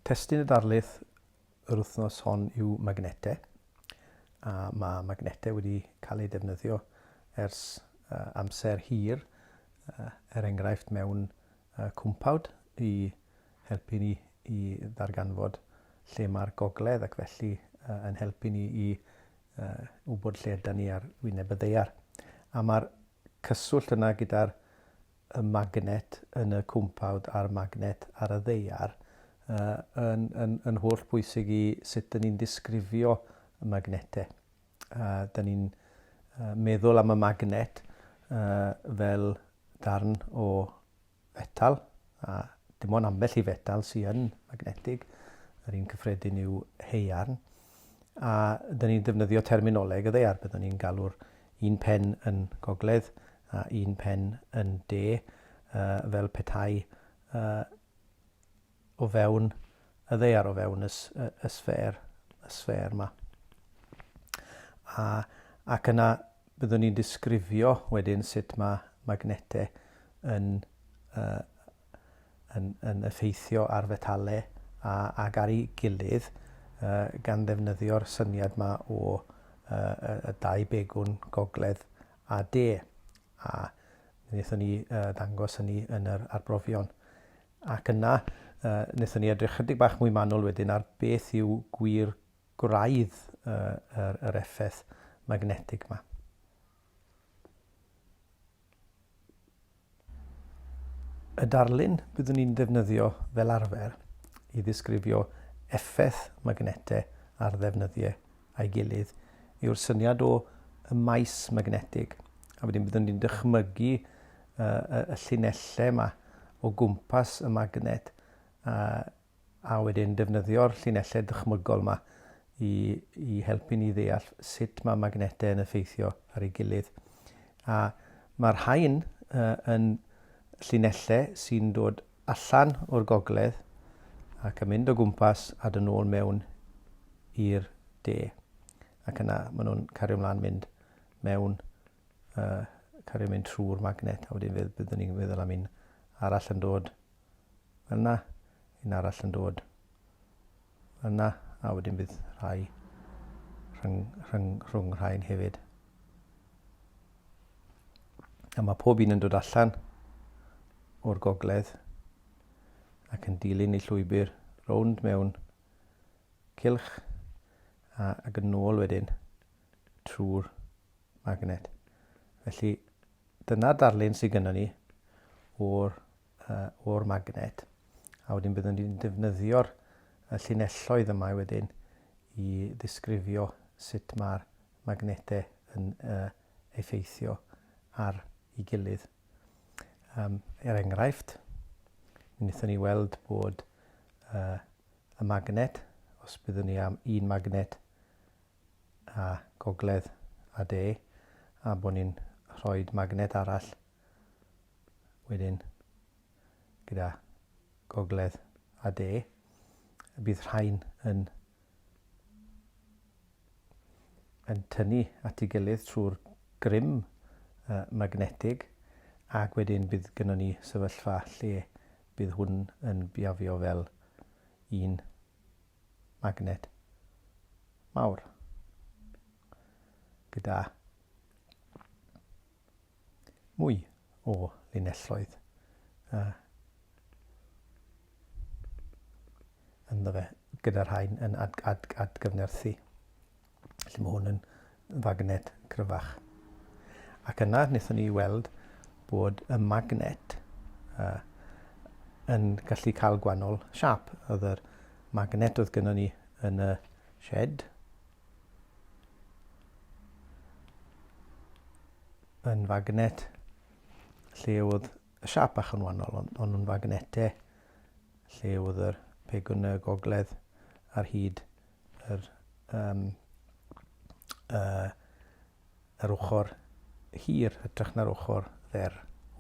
Testyn y darlith yr wythnos hon yw Magnetau. A mae Magnetau wedi cael ei defnyddio ers amser hir, enghraifft mewn cwmpawd i helpu ni i ddarganfod lle mae'r gogledd ac felly yn helpu ni i wybod lle ydyn ni ar wyneb y ddaear. A mae'r cyswllt yna gyda'r magnet yn y cwmpawd a'r magnet ar y ddaear yn holl bwysig i sut dyn ni'n disgrifio y magnetau. Dyn ni'n meddwl am y magnet fel darn o fetal, a dim ond ambell i fetal sydd yn magnetig, yr un cyffredin yw haearn, a dyn ni'n defnyddio terminoleg y ddaear. Byddwn ni'n galw'r un pen yn gogledd a un pen yn de, fel petai o fewn y ddaear, o fewn y sfer yma. Ac yna byddwn ni'n disgrifio wedyn sut mae magnetau yn effeithio ar fetalau ac ar ei gilydd gan ddefnyddio'r syniad yma o y dau begwn gogledd a de. A wnaethon ni ddangos hynny yn yr arbrofion. Ac yna wnaethon ni edrych chydig bach mwy manwl wedyn ar beth yw gwir gwraidd yr effaith magnetig yma. Y darlun byddwn ni'n defnyddio fel arfer i ddisgrifio effaith magnetau ar ddefnyddiau a'i gilydd yw'r syniad o y maes magnetig. A wedyn byddwn ni'n dychmygu y llinellau yma o gwmpas y magnet a wedyn defnyddio'r llinellau dychmygol yma i helpu ni ddeall sut mae magnetau yn effeithio ar ei gilydd. A mae'r rhain yn llinellau sy'n dod allan o'r gogledd ac yn mynd o gwmpas a dyn nôl mewn i'r de. Ac yna maen nhw'n cario ymlaen mynd mewn cario mynd trwy'r magnet, a wedyn byddwn ni'n meddwl am un arall yn dod fel yna, un arall yn dod fel yna, a wedyn bydd rhai rhwng rhain hefyd. A mae pob un yn dod allan o'r gogledd ac yn dilyn ei llwybr rownd mewn cylch ac yn ôl wedyn trwy'r magnet. Felly dyna'r darlun sydd gennym ni o'r magnet, a wedyn byddwn ni'n defnyddio'r llinelloedd yma wedyn i ddisgrifio sut mae'r magnetau yn effeithio ar ei gilydd. Enghraifft, wnaethon ni weld bod y magnet, os byddwn ni am un magnet a gogledd a de, a bod ni'n rhoi magnet arall wedyn gyda gogledd a de, bydd rhain yn tynnu at ei gilydd trwy'r grym magnetig, ac wedyn bydd gynnon ni sefyllfa lle bydd hwn yn biafio fel un magnet mawr gyda mwy o linelloedd ynddo fe, gyda'r rhain yn adgyfnerthu. Felly mae hwn yn magnet cryfach. Ac yna wnaethon ni weld bod y magnet yn gallu cael gwannol siap. Oedd yr magnet oedd gynnon ni yn y shed yn magnet lle oedd y siap bach yn wannol, ond nhw'n magnetau lle oedd yr pegwn y gogledd ar hyd yr ochr hir, hytrach na'r ochr dder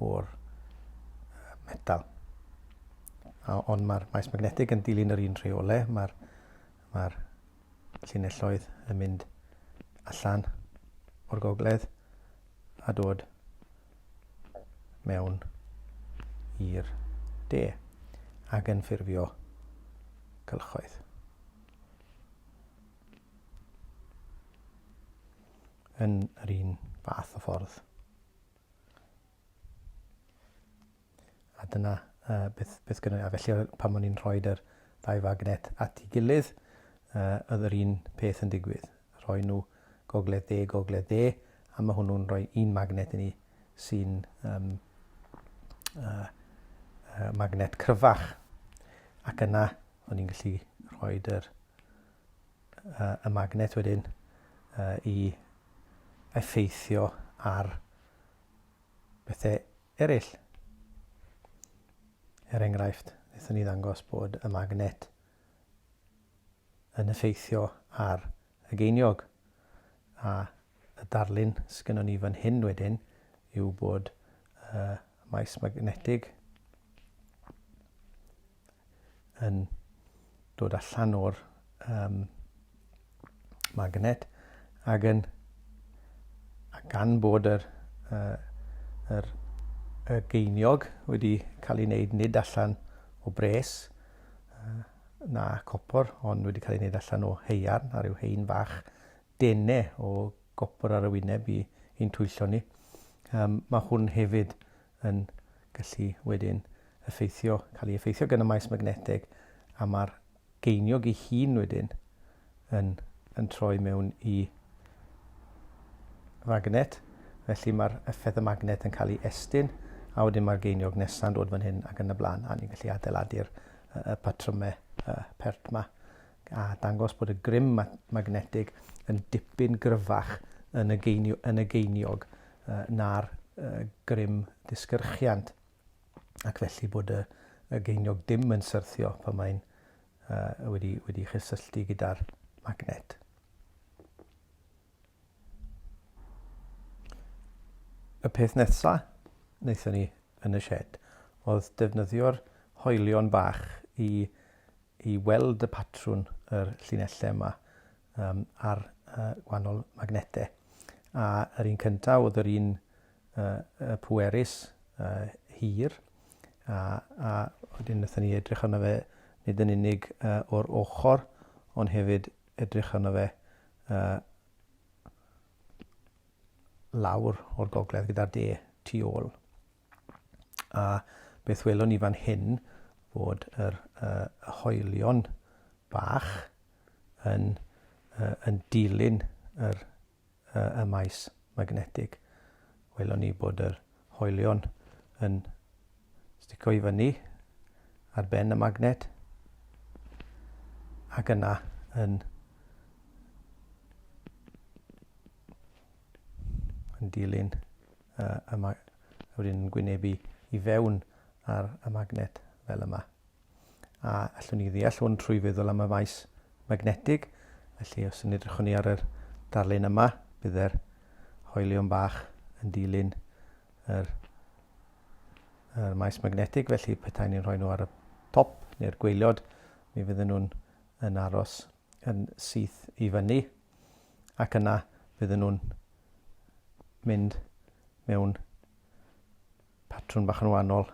o'r metal. Ond mae'r maes magnetig yn dilyn yr un rheolau. Mae'r llinelloedd yn mynd allan o'r gogledd a dod mewn i'r de ac yn ffurfio cylchoedd. Yn yr un fath o ffordd. A dyna beth gyda ni. A felly pan o'n i'n rhoi'r ddau magnet at ei gilydd, oedd yr un peth yn digwydd. Rhoi nhw gogledd de, a mae hwnnw'n rhoi un magnet i ni sy'n magnet cryfach. Ac yna, o'n i'n gallu rhoi y magnet wedyn i effeithio ar bethau eraill. Enghraifft, wnaethon ni ddangos bod y magnet yn effeithio ar y geiniog. A y darlun sgynnon ni fan hyn wedyn yw bod maes magnetig yn dod allan o'r magnet ac gan bod y geiniog wedi cael ei wneud nid allan o bres na copor, ond wedi cael ei wneud allan o haearn a ryw haen fach denau o gopor ar y wyneb i'n twyllo ni. Mae hwn hefyd yn gallu wedyn cael ei effeithio gan y maes magnetig, a mae'r geiniog ei hun wedyn yn troi mewn i magnet. Felly mae'r effaith y magnet yn cael ei estyn, a wedyn mae'r geiniog nesaf yn dod fan hyn ac yn y blaen, a ni'n gallu adeiladu'r patrymau pert yma a dangos bod y grym magnetig yn dipyn gryfach yn y geiniog na'r grym disgyrchiant, ac felly bod y geiniog dim yn syrthio pan mae'n wedi chysylltu gyda'r magnet. Y peth nesaf wnaethon ni yn y shed oedd defnyddio'r hoelion bach i weld y patrwn yr llinellau yma ar gwahanol magnetau. A yr un cyntaf oedd yr un pwerus hir, a wedyn wnaethon ni edrych arno fe nid yn unig o'r ochr, ond hefyd edrych arno fe lawr o'r gogledd gyda'r de tu ôl. A beth welon ni fan hyn bod yr hoelion bach yn dilyn y maes magnetig. Welon ni bod yr hoelion yn stico i fyny ar ben y magnet, ac yna yn dilyn wedyn yn gwynebu i fewn ar y magnet fel yma. A allwn ni ddeall hwn trwy feddwl am y maes magnetig. Felly os yn edrychwn ni ar yr darlun yma, byddai'r hoelion bach yn dilyn yr maes magnetig. Felly petai ni'n rhoi nhw ar y top neu'r gwaelod, mi fydden nhw'n yn aros yn syth i fyny, ac yna fydden nhw'n mynd mewn patrwn bach yn wahanol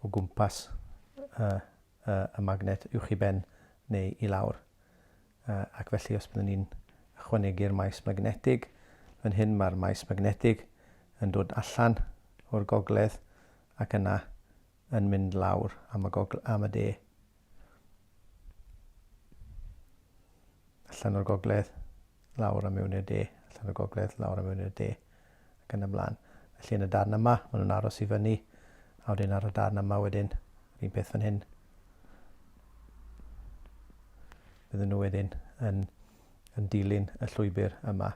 o gwmpas y magnet uwch i ben neu i lawr. Ac felly os byddwn ni'n ychwanegu'r maes magnetig, fan hyn mae'r maes magnetig yn dod allan o'r gogledd ac yna yn mynd lawr am y de. Allan o'r gogledd, lawr a mewn i'r de, allan o'r gogledd, lawr a mewn i'r de, ac yn y blaen. Felly yn y darn yma, maen nhw'n aros i fyny, a wedyn ar y darn yma wedyn, un peth fan hyn. Bydden nhw wedyn yn dilyn y llwybr yma.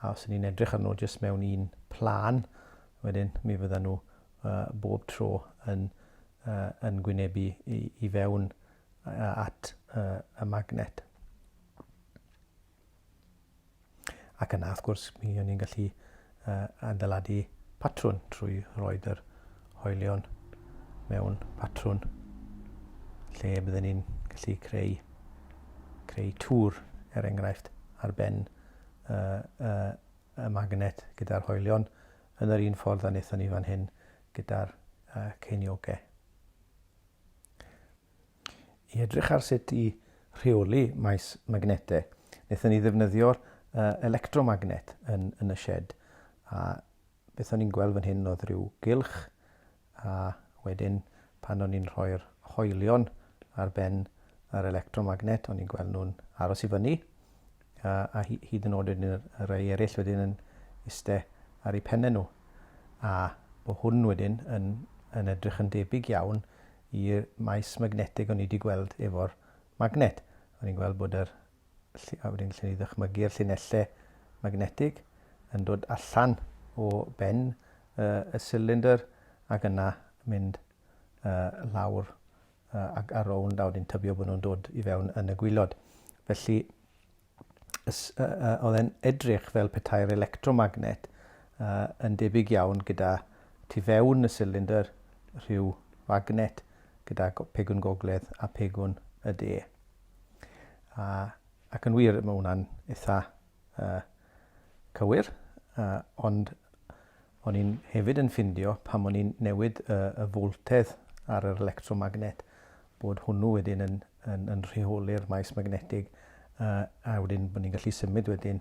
A os ni'n edrych arno jyst mewn un plan, wedyn mi fydden nhw bob tro yn gwynebu i fewn at y magnet. Ac yna, wrth gwrs, mi o'n i'n gallu adeiladu patrwn trwy roed yr hoelion mewn patrwn lle bydden ni'n gallu creu tŵr, enghraifft, ar ben y magnet gyda'r hoelion yn yr un ffordd a wnaethon ni fan hyn gyda'r ceiniogau. I edrych ar sut i rheoli maes magnetau, wnaethon ni ddefnyddio'r electromagnet yn y shed. A beth o'n i'n gweld fan hyn oedd rhyw gylch, a wedyn pan o'n i'n rhoi'r hoelion ar ben yr electromagnet, o'n i'n gweld nhw'n aros i fyny, a hyd yn oed wedyn y rai eraill wedyn yn iste ar eu pennau nhw. A bod hwn wedyn yn edrych yn debyg iawn i'r maes magnetig o'n i wedi gweld efo'r magnet. O'n i'n gweld bod a wedyn lle ni ddychmygu'r llinellau magnetig yn dod allan o ben y cylinder ac yna mynd lawr ac ar rownd a wedyn tybio bod nhw'n dod i fewn yn y gwylod. Felly oedd e'n edrych fel petai'r electromagnet yn debyg iawn gyda tu fewn y cylinder rhyw magnet gyda pegwn gogledd a pegwn y de. Ac yn wir mae hwnna'n eitha cywir, ond o'n i'n hefyd yn ffindio pam o'n i'n newid y voltedd ar yr electromagnet bod hwnnw wedyn yn rheoli'r maes magnetig, a wedyn bod ni'n gallu symud wedyn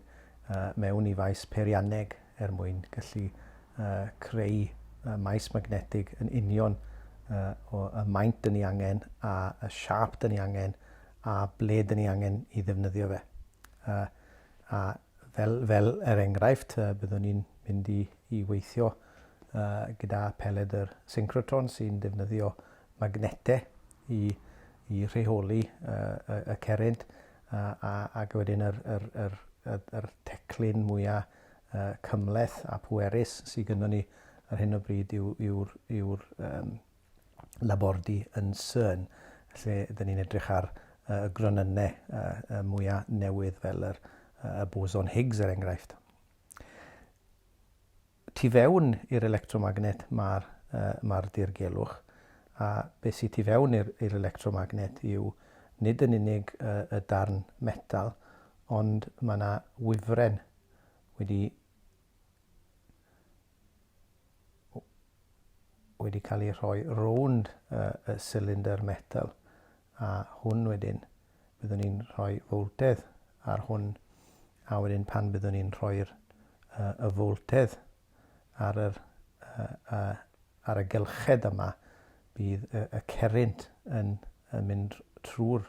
mewn i faes perianneg mwyn gallu creu maes magnetig yn union o y maint dyn ni angen a y siap dyn ni angen a ble dyn ni angen i ddefnyddio fe. A fel enghraifft, byddwn ni'n mynd i weithio gyda peled yr synchrotron sy'n defnyddio magnetau i rheoli y cerrynt, ac wedyn yr teclyn mwyaf cymhleth a pwerus sydd gynnon ni ar hyn o bryd yw'r labordy yn CERN, lle dyn ni'n edrych ar y gronynau mwyaf newydd fel y boson Higgs enghraifft. Tu fewn i'r electromagnet mae'r dirgelwch, a beth sydd tu fewn i'r electromagnet yw nid yn unig y darn metal, ond mae yna wyfren wedi cael ei rhoi rownd y cylinder metal, a hwn wedyn byddwn ni'n rhoi voltedd ar hwn, a wedyn pan byddwn ni'n rhoi'r y voltedd ar y gylched yma, bydd y cerrynt yn mynd trwy'r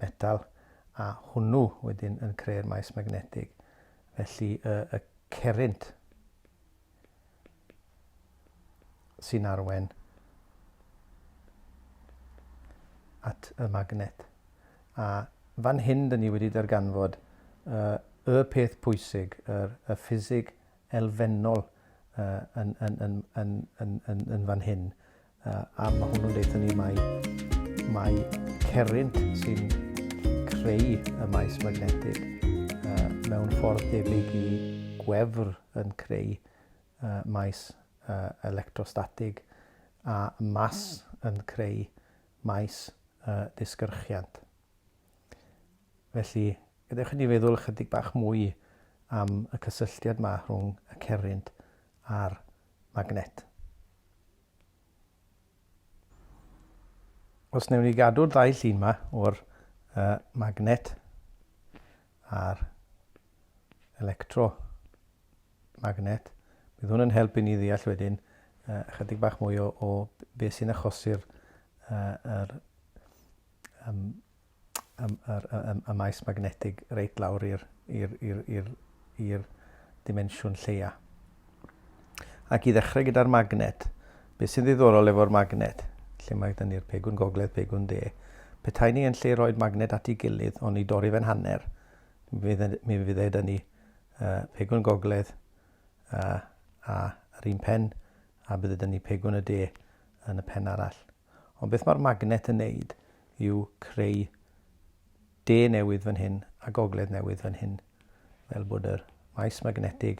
metal, a hwnnw wedyn yn creu'r maes magnetig. Felly y cerrynt sy'n arwain at y magnet. A fan hyn dyn ni wedi darganfod y peth pwysig, y ffisig elfennol yn fan hyn. A mae hwnnw'n deithio ni mae cerrynt sy'n creu y maes magnetig mewn ffordd debyg i gwefr yn creu maes electrostatig, a mas yn creu maes disgyrchiant. Felly, gadewch i ni feddwl chydig bach mwy am y cysylltiad yma rhwng y cerrynt a'r magnet. Os newn ni gadw'r ddau llun yma o'r magnet a'r electromagnet, bydd hwn yn helpu ni ddeall wedyn chydig bach mwy o beth sy'n achosi'r y maes magnetig reit lawr i'r dimensiwn lleia. Ac i ddechrau gyda'r magnet, beth sy'n ddiddorol efo'r magnet, lle mae gyda ni'r pegwn gogledd, pegwn de, petai ni yn lle roed magnet at ei gilydd, ond i dorri fe'n hanner, mi fydd gyda ni pegwn gogledd ar un pen, a bydd gyda ni pegwn y de yn y pen arall. Ond beth mae'r magnet yn neud yw creu de newydd fan hyn a gogledd newydd fan hyn, fel bod yr maes magnetig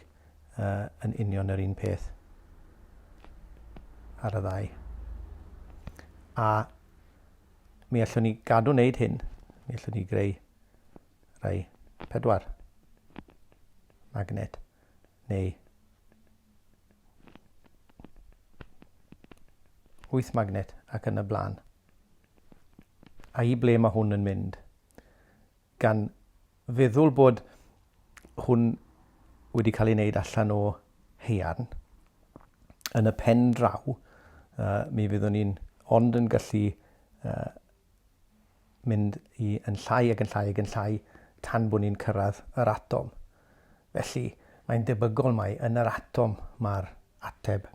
yn union yr un peth ar y ddau. A mi allwn ni gadw wneud hyn, mi allwn ni greu rai 4 magnet neu 8 magnet ac yn y blaen. a i ble mae hwn yn mynd. Gan feddwl bod hwn wedi cael ei wneud allan o haearn, yn y pen draw, mi fyddwn ni'n ond yn gallu mynd yn llai ac yn llai ac yn llai tan bod ni'n cyrraedd yr atom. Felly, mae'n debygol mai yn yr atom mae'r ateb.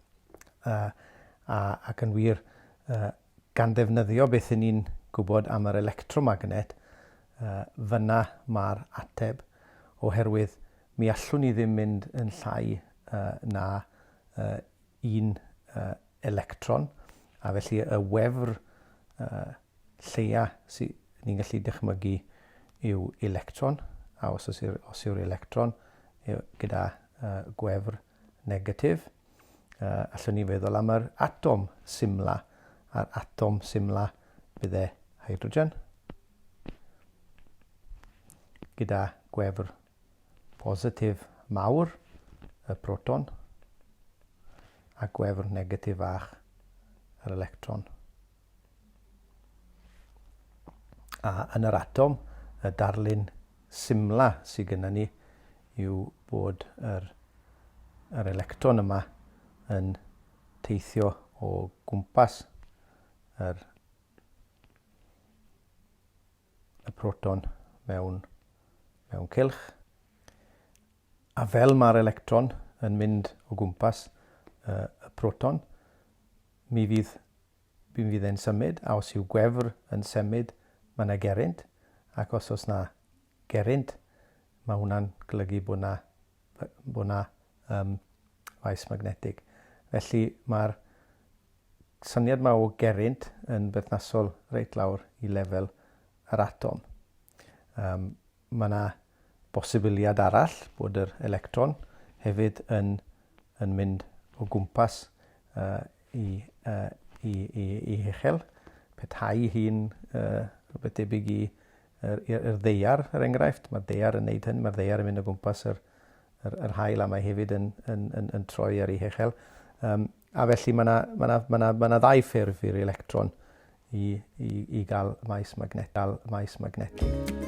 Ac yn wir, gan ddefnyddio beth ni'n gwybod am yr electromagnet, fyna mae'r ateb, oherwydd mi allwn ni ddim mynd yn llai na un electron, a felly y wefr lleia sy'n ni'n gallu dychmygu yw electron, a os yw'r electron gyda gwefr negatif, allwn ni feddwl am yr atom symla, a'r atom symla bydde hydrogen, gyda gwefr positif mawr, y proton, a gwefr negatif fach, yr electron. A yn yr atom, y darlun symla sydd gyda ni yw bod yr electron yma yn teithio o gwmpas y proton mewn cylch. A fel mae'r electron yn mynd o gwmpas y proton, mi fydd e'n symud, a os yw gwefr yn symud, mae yna gerrynt, ac os oes yna gerrynt, mae hwnna'n golygu bod yna faes magnetig. Felly mae'r syniad yma o gerrynt yn berthnasol reit lawr i lefel yr atom. Mae yna bosibiliad arall bod yr electron hefyd yn mynd o gwmpas i hechel, petai hi'n rhywbeth debyg i'r ddeiar, er enghraifft. Mae'r ddeiar yn neud hyn, mae'r ddeiar yn mynd o gwmpas yr haul, a mae hefyd yn troi ar ei hechel. A felly mae yna ddau ffurf i'r electron i gael maes magnetig.